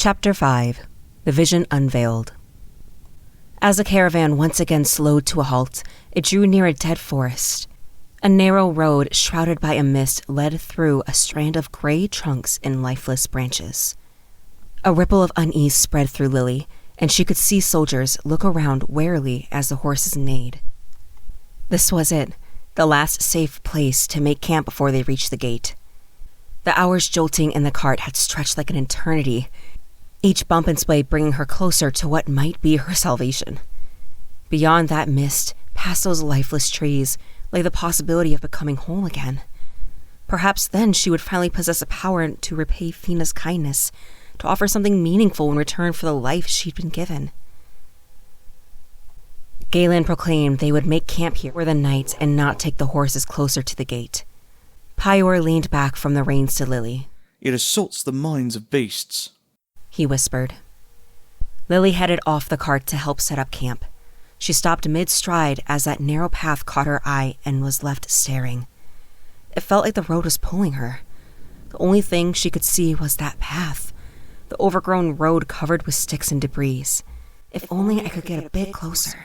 Chapter 5. The Vision Unveiled. As the caravan once again slowed to a halt, it drew near a dead forest. A narrow road shrouded by a mist led through a strand of gray trunks and lifeless branches. A ripple of unease spread through Lily, and she could see soldiers look around warily as the horses neighed. This was it, the last safe place to make camp before they reached the gate. The hours jolting in the cart had stretched like an eternity, each bump and sway bringing her closer to what might be her salvation. Beyond that mist, past those lifeless trees, lay the possibility of becoming whole again. Perhaps then she would finally possess a power to repay Fina's kindness, to offer something meaningful in return for the life she'd been given. Ghalen proclaimed they would make camp here for the night and not take the horses closer to the gate. Pior leaned back from the reins to Lily. "It assaults the minds of beasts," he whispered. Lily headed off the cart to help set up camp. She stopped mid-stride as that narrow path caught her eye and was left staring. It felt like the road was pulling her. The only thing she could see was that path, the overgrown road covered with sticks and debris. If only I could get a bit closer.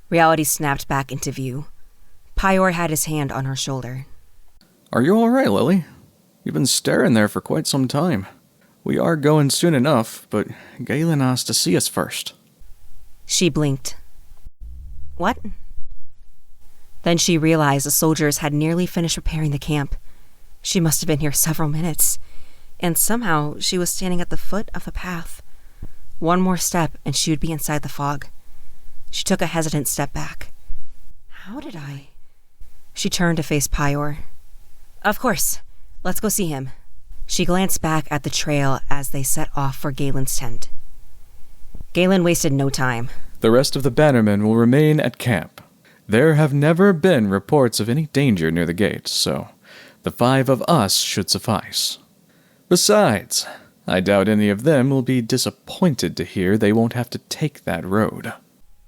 Reality snapped back into view. Pior had his hand on her shoulder. "Are you all right, Lily? You've been staring there for quite some time. We are going soon enough, but Ghalen asked to see us first." She blinked. What? Then she realized the soldiers had nearly finished preparing the camp. She must have been here several minutes, and somehow she was standing at the foot of the path. One more step and she would be inside the fog. She took a hesitant step back. How did I? She turned to face Pior. Of course. Let's go see him. She glanced back at the trail as they set off for Galen's tent. Ghalen wasted no time. "The rest of the bannermen will remain at camp. There have never been reports of any danger near the gate, so the 5 of us should suffice. Besides, I doubt any of them will be disappointed to hear they won't have to take that road,"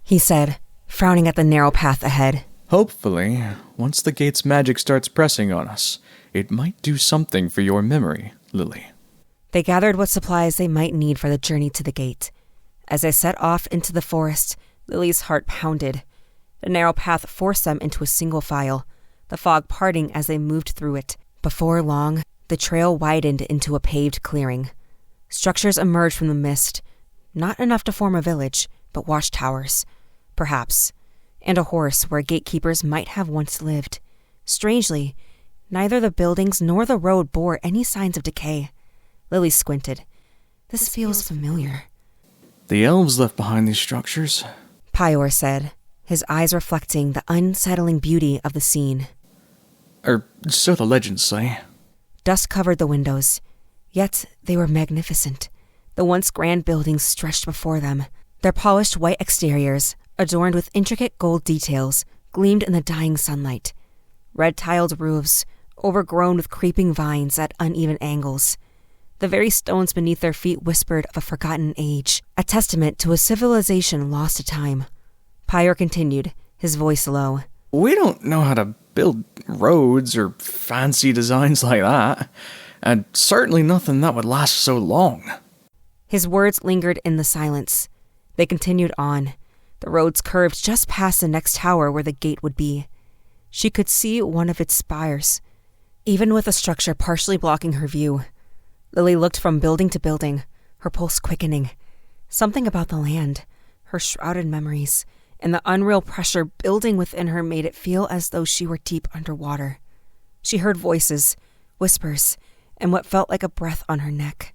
he said, frowning at the narrow path ahead. "Hopefully, once the gate's magic starts pressing on us, it might do something for your memory, Lily." They gathered what supplies they might need for the journey to the gate. As they set off into the forest, Lily's heart pounded. The narrow path forced them into a single file, the fog parting as they moved through it. Before long, the trail widened into a paved clearing. Structures emerged from the mist, not enough to form a village, but watchtowers, perhaps, and a horse where gatekeepers might have once lived. Strangely, neither the buildings nor the road bore any signs of decay. Lily squinted. This feels familiar. "The elves left behind these structures," Pior said, his eyes reflecting the unsettling beauty of the scene. "Or so the legends say." Dust covered the windows, yet they were magnificent. The once grand buildings stretched before them. Their polished white exteriors, adorned with intricate gold details, gleamed in the dying sunlight. Red-tiled roofs, overgrown with creeping vines at uneven angles. The very stones beneath their feet whispered of a forgotten age, a testament to a civilization lost to time. Pior continued, his voice low. "We don't know how to build roads or fancy designs like that, and certainly nothing that would last so long." His words lingered in the silence. They continued on. The roads curved just past the next tower where the gate would be. She could see one of its spires, even with the structure partially blocking her view. Lily looked from building to building, her pulse quickening. Something about the land, her shrouded memories, and the unreal pressure building within her made it feel as though she were deep underwater. She heard voices, whispers, and what felt like a breath on her neck.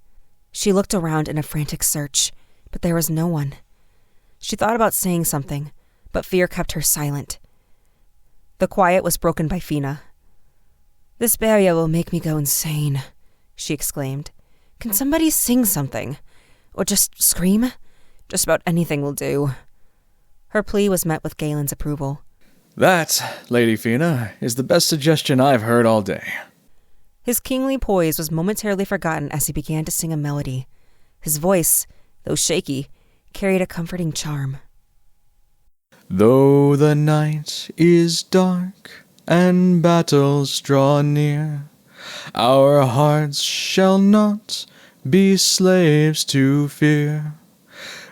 She looked around in a frantic search, but there was no one. She thought about saying something, but fear kept her silent. The quiet was broken by Fina. "This barrier will make me go insane," she exclaimed. "Can somebody sing something? Or just scream? Just about anything will do." Her plea was met with Galen's approval. "That, Lady Fina, is the best suggestion I've heard all day." His kingly poise was momentarily forgotten as he began to sing a melody. His voice, though shaky, carried a comforting charm. "Though the night is dark and battles draw near, our hearts shall not be slaves to fear,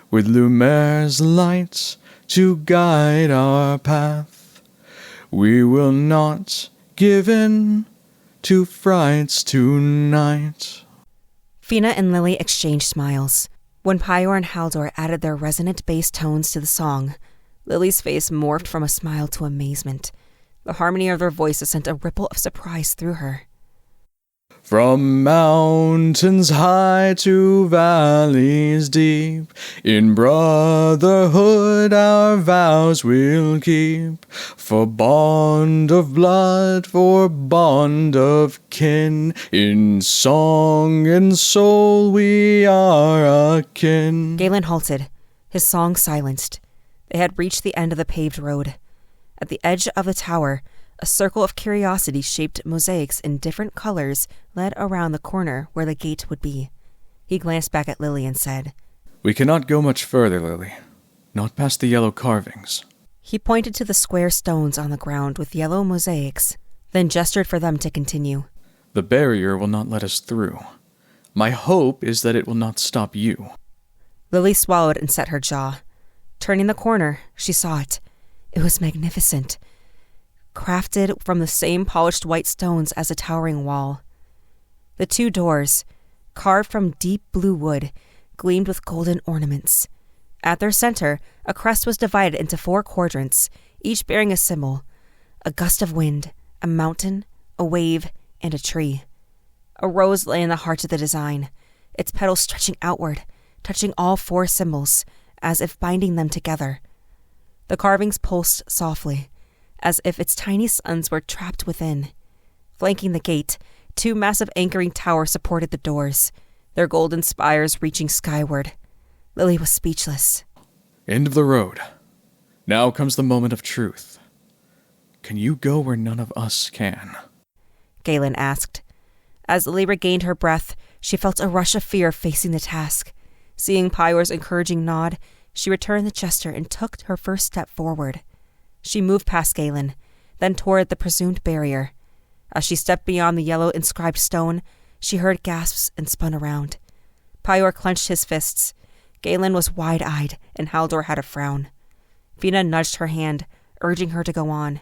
with Lumiere's light to guide our path. We will not give in to frights tonight. Fina and Lily exchanged smiles. When Pyor and Haldor added their resonant bass tones to the song, Lily's face morphed from a smile to amazement. The harmony of their voices sent a ripple of surprise through her. From mountains high to valleys deep, in brotherhood our vows we'll keep. For bond of blood, for bond of kin, in song and soul we are akin. Ghalen halted, his song silenced. They had reached the end of the paved road. At the edge of the tower, a circle of curiosity-shaped mosaics in different colors led around the corner where the gate would be. He glanced back at Lily and said, We cannot go much further, Lily. Not past the yellow carvings. He pointed to the square stones on the ground with yellow mosaics, then gestured for them to continue. The barrier will not let us through. My hope is that it will not stop you. Lily swallowed and set her jaw. Turning the corner, she saw it. It was magnificent, crafted from the same polished white stones as a towering wall. The two doors, carved from deep blue wood, gleamed with golden ornaments. At their center, a crest was divided into 4 quadrants, each bearing a symbol: a gust of wind, a mountain, a wave, and a tree. A rose lay in the heart of the design, its petals stretching outward, touching all 4 symbols, as if binding them together. The carvings pulsed softly, as if its tiny suns were trapped within. Flanking the gate, 2 massive anchoring towers supported the doors, their golden spires reaching skyward. Lily was speechless. End of the road. Now comes the moment of truth. Can you go where none of us can? Ghalen asked. As Lily regained her breath, she felt a rush of fear facing the task. Seeing Pyor's encouraging nod, she returned the gesture and took her first step forward. She moved past Ghalen, then toward the presumed barrier. As she stepped beyond the yellow inscribed stone, she heard gasps and spun around. Pyor clenched his fists. Ghalen was wide-eyed, and Haldor had a frown. Fina nudged her hand, urging her to go on.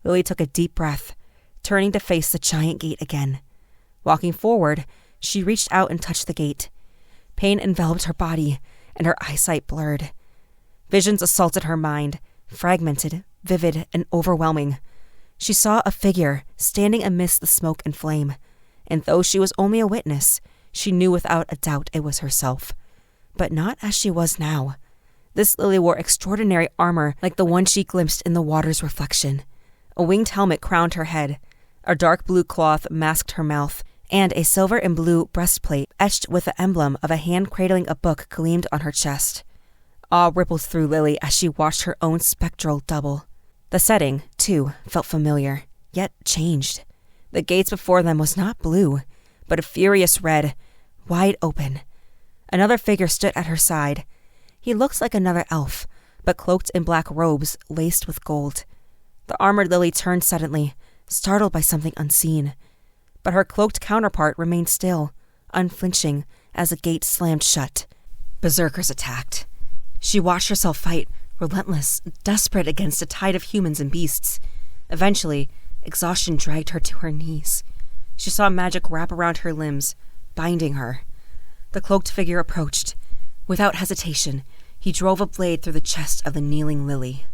Lily took a deep breath, turning to face the giant gate again. Walking forward, she reached out and touched the gate. Pain enveloped her body, and her eyesight blurred. Visions assaulted her mind, fragmented, vivid, and overwhelming. She saw a figure standing amidst the smoke and flame, and though she was only a witness, she knew without a doubt it was herself. But not as she was now. This Lily wore extraordinary armor like the one she glimpsed in the water's reflection. A winged helmet crowned her head, a dark blue cloth masked her mouth, and a silver and blue breastplate etched with the emblem of a hand cradling a book gleamed on her chest. Awe rippled through Lily as she watched her own spectral double. The setting, too, felt familiar, yet changed. The gates before them was not blue, but a furious red, wide open. Another figure stood at her side. He looked like another elf, but cloaked in black robes laced with gold. The armored Lily turned suddenly, startled by something unseen. But her cloaked counterpart remained still, unflinching, as the gate slammed shut. Berserkers attacked. She watched herself fight, relentless, desperate against a tide of humans and beasts. Eventually, exhaustion dragged her to her knees. She saw magic wrap around her limbs, binding her. The cloaked figure approached. Without hesitation, he drove a blade through the chest of the kneeling Lily.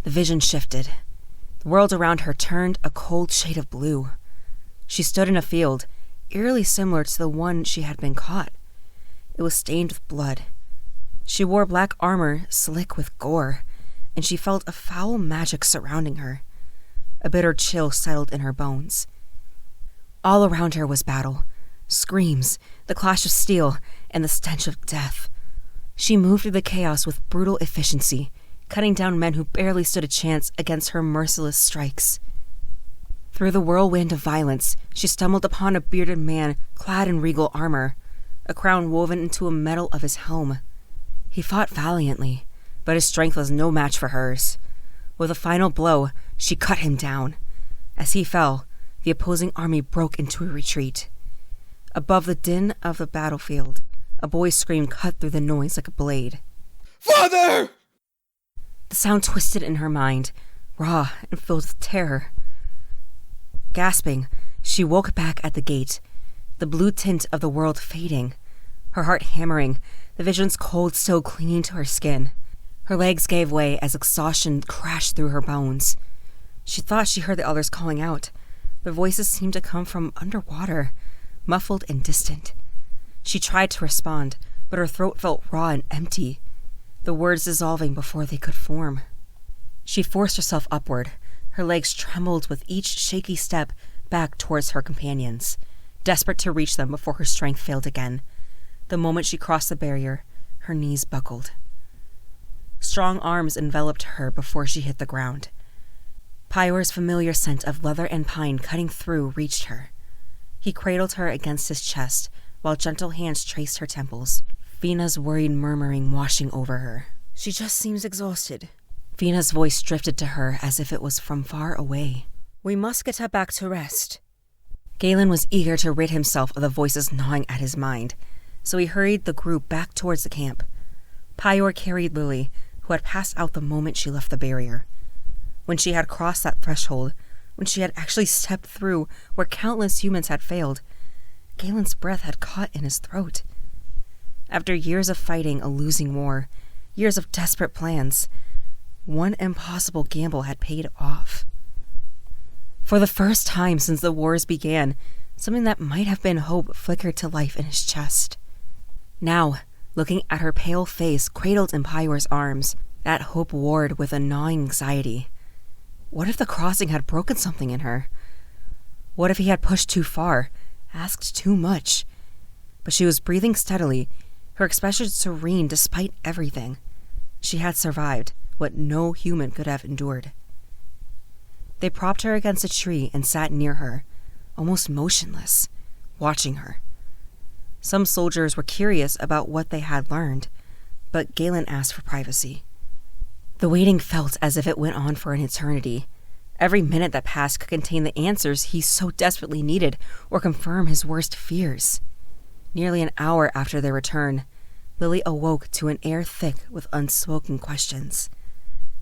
The vision shifted. The world around her turned a cold shade of blue. She stood in a field, eerily similar to the one she had been caught. It was stained with blood. She wore black armor slick with gore, and she felt a foul magic surrounding her. A bitter chill settled in her bones. All around her was battle. Screams, the clash of steel, and the stench of death. She moved through the chaos with brutal efficiency, cutting down men who barely stood a chance against her merciless strikes. Through the whirlwind of violence, she stumbled upon a bearded man clad in regal armor, a crown woven into a metal of his helm. He fought valiantly, but his strength was no match for hers. With a final blow, she cut him down. As he fell, the opposing army broke into a retreat. Above the din of the battlefield, a boy's scream cut through the noise like a blade. Father! The sound twisted in her mind, raw and filled with terror. Gasping, she woke back at the gate, the blue tint of the world fading, her heart hammering, the vision's cold still clinging to her skin. Her legs gave way as exhaustion crashed through her bones. She thought she heard the others calling out. Their voices seemed to come from underwater, muffled and distant. She tried to respond, but her throat felt raw and empty, the words dissolving before they could form. She forced herself upward. Her legs trembled with each shaky step back towards her companions, desperate to reach them before her strength failed again. The moment she crossed the barrier, her knees buckled. Strong arms enveloped her before she hit the ground. Pyor's familiar scent of leather and pine cutting through reached her. He cradled her against his chest while gentle hands traced her temples, Fina's worried murmuring washing over her. She just seems exhausted. Fina's voice drifted to her as if it was from far away. We must get her back to rest. Ghalen was eager to rid himself of the voices gnawing at his mind, so he hurried the group back towards the camp. Pyor carried Lily, who had passed out the moment she left the barrier. When she had crossed that threshold, when she had actually stepped through where countless humans had failed, Galen's breath had caught in his throat. After years of fighting a losing war, years of desperate plans, one impossible gamble had paid off. For the first time since the wars began, something that might have been hope flickered to life in his chest. Now, looking at her pale face cradled in Pyor's arms, that hope warred with a gnawing anxiety. What if the crossing had broken something in her? What if he had pushed too far, asked too much? But she was breathing steadily, her expression serene despite everything. She had survived what no human could have endured. They propped her against a tree and sat near her, almost motionless, watching her. Some soldiers were curious about what they had learned, but Ghalen asked for privacy. The waiting felt as if it went on for an eternity. Every minute that passed could contain the answers he so desperately needed or confirm his worst fears. Nearly an hour after their return, Lily awoke to an air thick with unspoken questions.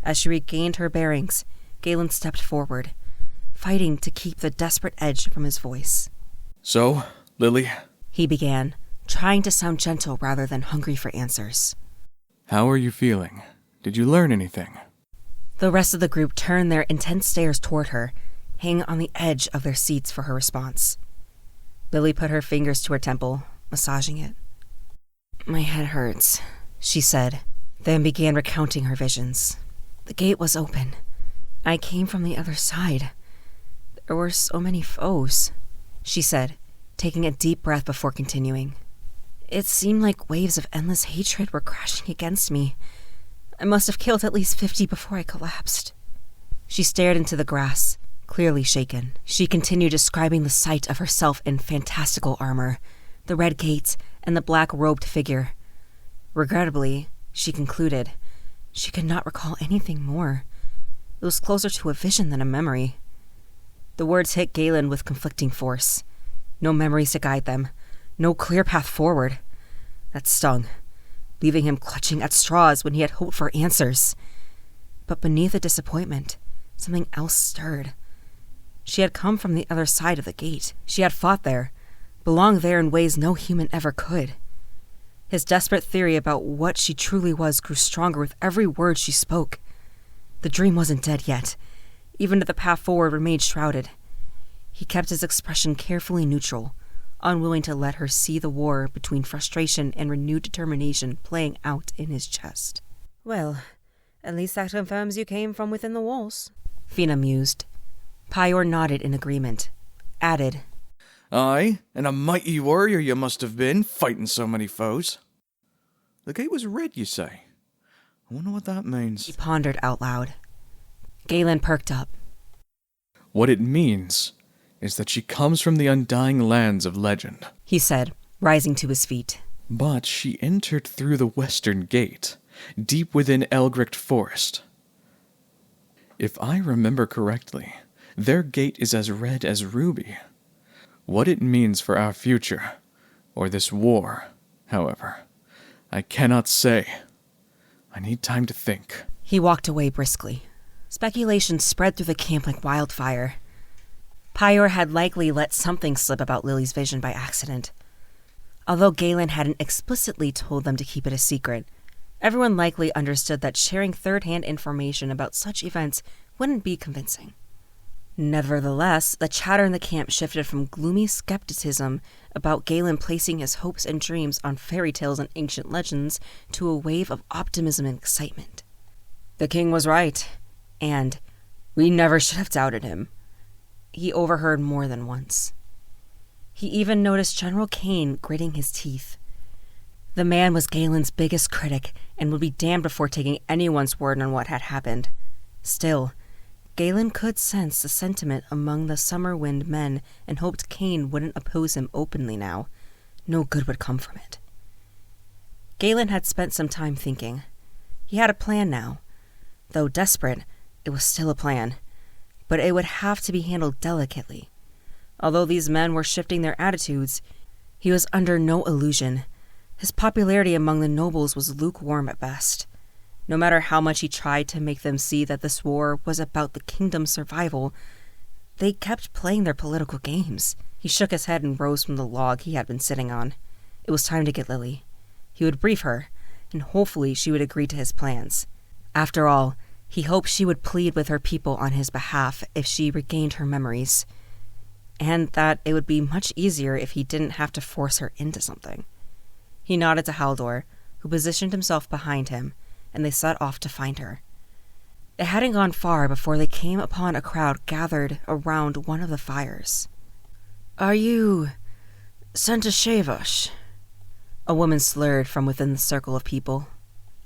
As she regained her bearings, Ghalen stepped forward, fighting to keep the desperate edge from his voice. So, Lily? He began, trying to sound gentle rather than hungry for answers. How are you feeling? Did you learn anything? The rest of the group turned their intense stares toward her, hanging on the edge of their seats for her response. Lily put her fingers to her temple, massaging it. My head hurts, she said, then began recounting her visions. The gate was open. I came from the other side. There were so many foes, she said, taking a deep breath before continuing. It seemed like waves of endless hatred were crashing against me. I must have killed at least 50 before I collapsed. She stared into the grass, clearly shaken. She continued describing the sight of herself in fantastical armor, the red gates, and the black-robed figure. Regrettably, she concluded, she could not recall anything more. It was closer to a vision than a memory. The words hit Ghalen with conflicting force. No memories to guide them. No clear path forward. That stung, leaving him clutching at straws when he had hoped for answers. But beneath the disappointment, something else stirred. She had come from the other side of the gate. She had fought there, belonged there in ways no human ever could. His desperate theory about what she truly was grew stronger with every word she spoke. The dream wasn't dead yet, even if the path forward remained shrouded. He kept his expression carefully neutral, unwilling to let her see the war between frustration and renewed determination playing out in his chest. Well, at least that confirms you came from within the walls, Fina mused. Pyor nodded in agreement, added, Aye, and a mighty warrior you must have been, fighting so many foes. The gate was red, you say? I wonder what that means. He pondered out loud. Ghalen perked up. What it means is that she comes from the undying lands of legend, he said, rising to his feet. But she entered through the western gate, deep within Elgricht Forest. If I remember correctly, their gate is as red as ruby. What it means for our future, or this war, however, I cannot say. I need time to think. He walked away briskly. Speculation spread through the camp like wildfire. Pyre had likely let something slip about Lily's vision by accident. Although Ghalen hadn't explicitly told them to keep it a secret, everyone likely understood that sharing third-hand information about such events wouldn't be convincing. Nevertheless, the chatter in the camp shifted from gloomy skepticism about Ghalen placing his hopes and dreams on fairy tales and ancient legends to a wave of optimism and excitement. The king was right, and we never should have doubted him, he overheard more than once. He even noticed General Kane gritting his teeth. The man was Galen's biggest critic and would be damned before taking anyone's word on what had happened. Still, Ghalen could sense the sentiment among the Summer Wind men and hoped Kane wouldn't oppose him openly now. No good would come from it. Ghalen had spent some time thinking. He had a plan now. Though desperate, it was still a plan. But it would have to be handled delicately. Although these men were shifting their attitudes, he was under no illusion. His popularity among the nobles was lukewarm at best. No matter how much he tried to make them see that this war was about the kingdom's survival, they kept playing their political games. He shook his head and rose from the log he had been sitting on. It was time to get Lily. He would brief her, and hopefully she would agree to his plans. After all, he hoped she would plead with her people on his behalf if she regained her memories, and that it would be much easier if he didn't have to force her into something. He nodded to Haldor, who positioned himself behind him, and they set off to find her. They hadn't gone far before they came upon a crowd gathered around one of the fires. "Are you Santashevash?" A woman slurred from within the circle of people.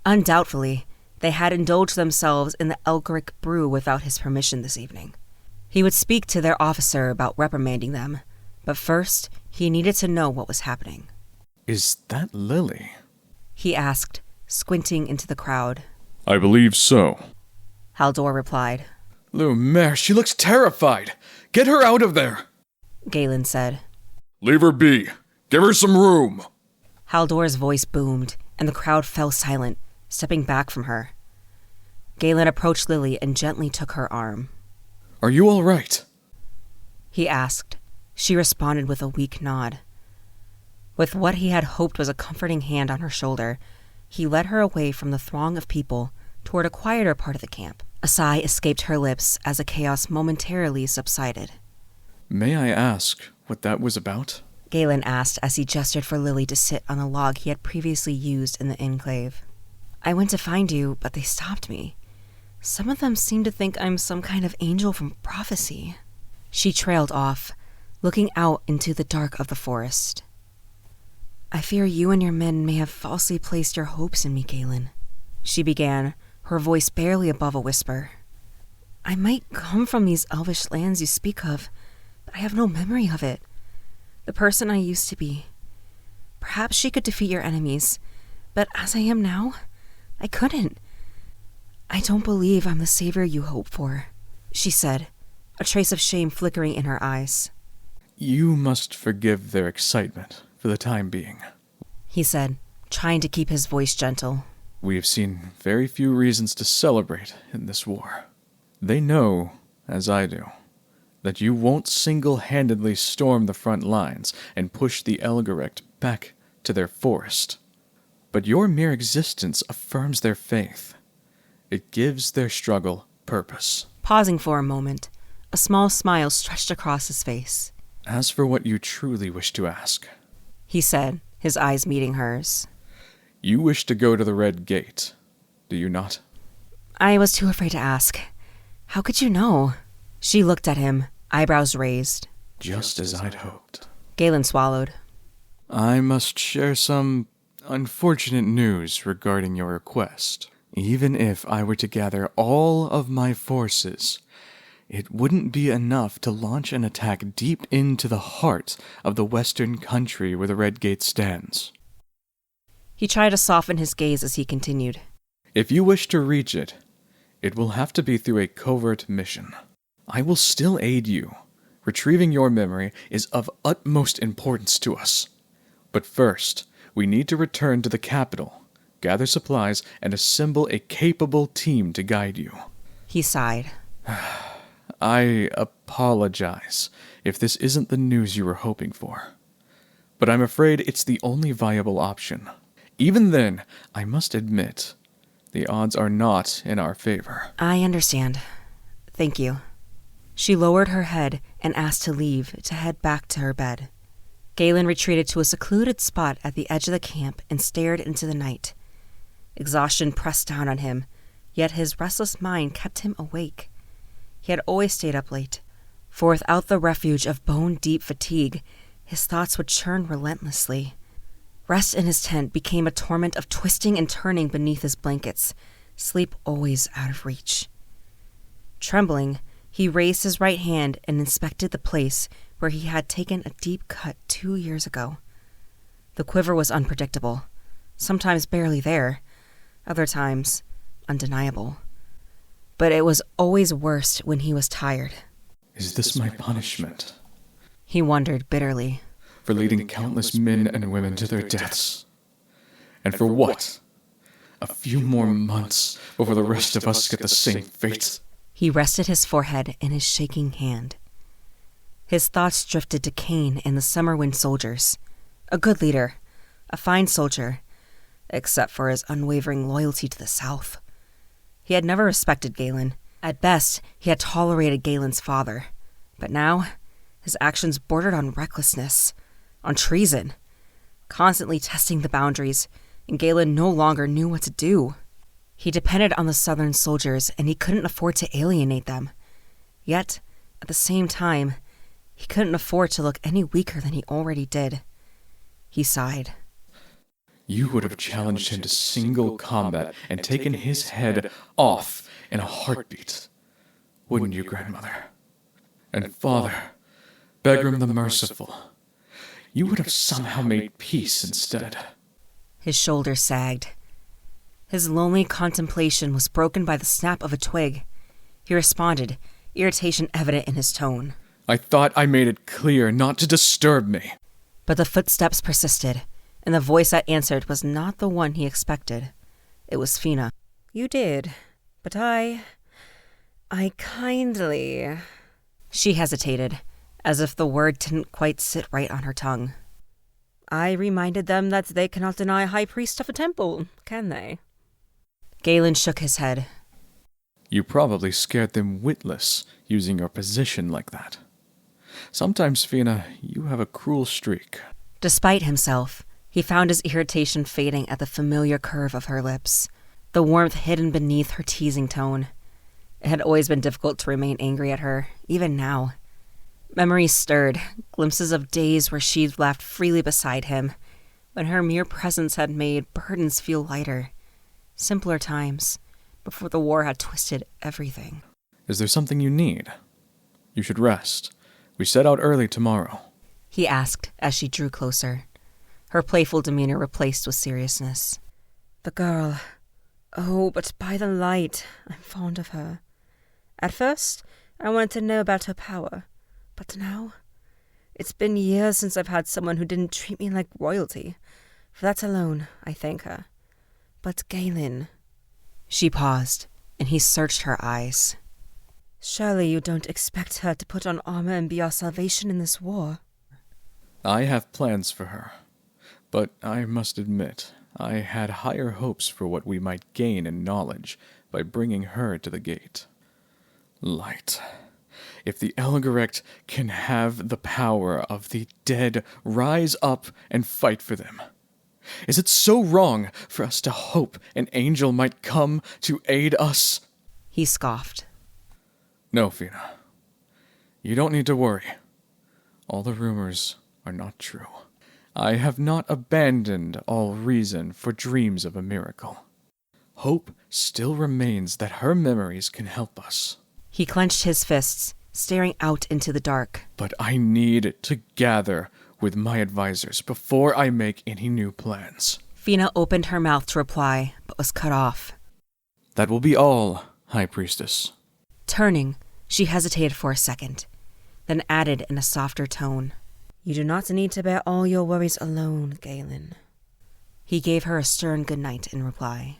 Undoubtedly, they had indulged themselves in the Elgaric brew without his permission this evening. He would speak to their officer about reprimanding them, but first he needed to know what was happening. Is that Lily? He asked, squinting into the crowd. I believe so, Haldor replied. Lumiere, she looks terrified. Get her out of there, Ghalen said. Leave her be. Give her some room. Haldor's voice boomed, and the crowd fell silent, stepping back from her. Ghalen approached Lily and gently took her arm. Are you all right? He asked. She responded with a weak nod. With what he had hoped was a comforting hand on her shoulder, he led her away from the throng of people toward a quieter part of the camp. A sigh escaped her lips as the chaos momentarily subsided. May I ask what that was about? Ghalen asked as he gestured for Lily to sit on the log he had previously used in the enclave. I went to find you, but they stopped me. Some of them seem to think I'm some kind of angel from prophecy. She trailed off, looking out into the dark of the forest. I fear you and your men may have falsely placed your hopes in me, Ghalen. She began, her voice barely above a whisper. I might come from these elvish lands you speak of, but I have no memory of it. The person I used to be. Perhaps she could defeat your enemies, but as I am now, I couldn't. I don't believe I'm the savior you hope for, she said, a trace of shame flickering in her eyes. You must forgive their excitement for the time being, he said, trying to keep his voice gentle. We have seen very few reasons to celebrate in this war. They know, as I do, that you won't single-handedly storm the front lines and push the Elgaric back to their forest. But your mere existence affirms their faith. It gives their struggle purpose. Pausing for a moment, a small smile stretched across his face. As for what you truly wish to ask, he said, his eyes meeting hers. You wish to go to the Red Gate, do you not? I was too afraid to ask. How could you know? She looked at him, eyebrows raised. Just as I'd hoped. Ghalen swallowed. I must share some unfortunate news regarding your request. Even if I were to gather all of my forces, it wouldn't be enough to launch an attack deep into the heart of the western country where the Red Gate stands. He tried to soften his gaze as he continued. If you wish to reach it, it will have to be through a covert mission. I will still aid you. Retrieving your memory is of utmost importance to us. But first, we need to return to the capital, gather supplies, and assemble a capable team to guide you. He sighed. I apologize if this isn't the news you were hoping for, but I'm afraid it's the only viable option. Even then, I must admit, the odds are not in our favor. I understand. Thank you. She lowered her head and asked to leave to head back to her bed. Ghalen retreated to a secluded spot at the edge of the camp and stared into the night. Exhaustion pressed down on him, yet his restless mind kept him awake. He had always stayed up late, for without the refuge of bone-deep fatigue, his thoughts would churn relentlessly. Rest in his tent became a torment of twisting and turning beneath his blankets, sleep always out of reach. Trembling, he raised his right hand and inspected the place where he had taken a deep cut 2 years ago. The quiver was unpredictable, sometimes barely there, other times undeniable. But it was always worst when he was tired. Is this my punishment? He wondered bitterly. For leading countless men and women to their deaths. And for what? A few more months before the rest of us get the same fate? He rested his forehead in his shaking hand. His thoughts drifted to Cain and the summer wind soldiers. A good leader, a fine soldier, except for his unwavering loyalty to the South. He had never respected Ghalen. At best, he had tolerated Galen's father. But now, his actions bordered on recklessness, on treason, constantly testing the boundaries, and Ghalen no longer knew what to do. He depended on the Southern soldiers, and he couldn't afford to alienate them. Yet, at the same time, he couldn't afford to look any weaker than he already did. He sighed. You would have challenged him to single combat and taken his head off in a heartbeat, wouldn't you, grandmother? And father, Begram the Merciful, you would have somehow made peace instead. His shoulders sagged. His lonely contemplation was broken by the snap of a twig. He responded, irritation evident in his tone. I thought I made it clear not to disturb me. But the footsteps persisted, and the voice that answered was not the one he expected. It was Fina. You did, but I kindly... She hesitated, as if the word didn't quite sit right on her tongue. I reminded them that they cannot deny a high priest of a temple, can they? Ghalen shook his head. You probably scared them witless, using your position like that. Sometimes, Fina, you have a cruel streak. Despite himself, he found his irritation fading at the familiar curve of her lips, the warmth hidden beneath her teasing tone. It had always been difficult to remain angry at her, even now. Memories stirred, glimpses of days where she'd laughed freely beside him, when her mere presence had made burdens feel lighter. Simpler times, before the war had twisted everything. Is there something you need? You should rest. We set out early tomorrow. He asked as she drew closer. Her playful demeanor replaced with seriousness. The girl. Oh, but by the light, I'm fond of her. At first, I wanted to know about her power. But now, it's been years since I've had someone who didn't treat me like royalty. For that alone, I thank her. But Ghalen... She paused, and he searched her eyes. Surely you don't expect her to put on armor and be our salvation in this war? I have plans for her. But I must admit, I had higher hopes for what we might gain in knowledge by bringing her to the gate. Light. If the Elgarect can have the power of the dead rise up and fight for them, is it so wrong for us to hope an angel might come to aid us? He scoffed. No, Fina. You don't need to worry. All the rumors are not true. I have not abandoned all reason for dreams of a miracle. Hope still remains that her memories can help us. He clenched his fists, staring out into the dark. But I need to gather with my advisors before I make any new plans. Fina opened her mouth to reply, but was cut off. That will be all, High Priestess. Turning, she hesitated for a second, then added in a softer tone. You do not need to bear all your worries alone, Ghalen. He gave her a stern good night in reply.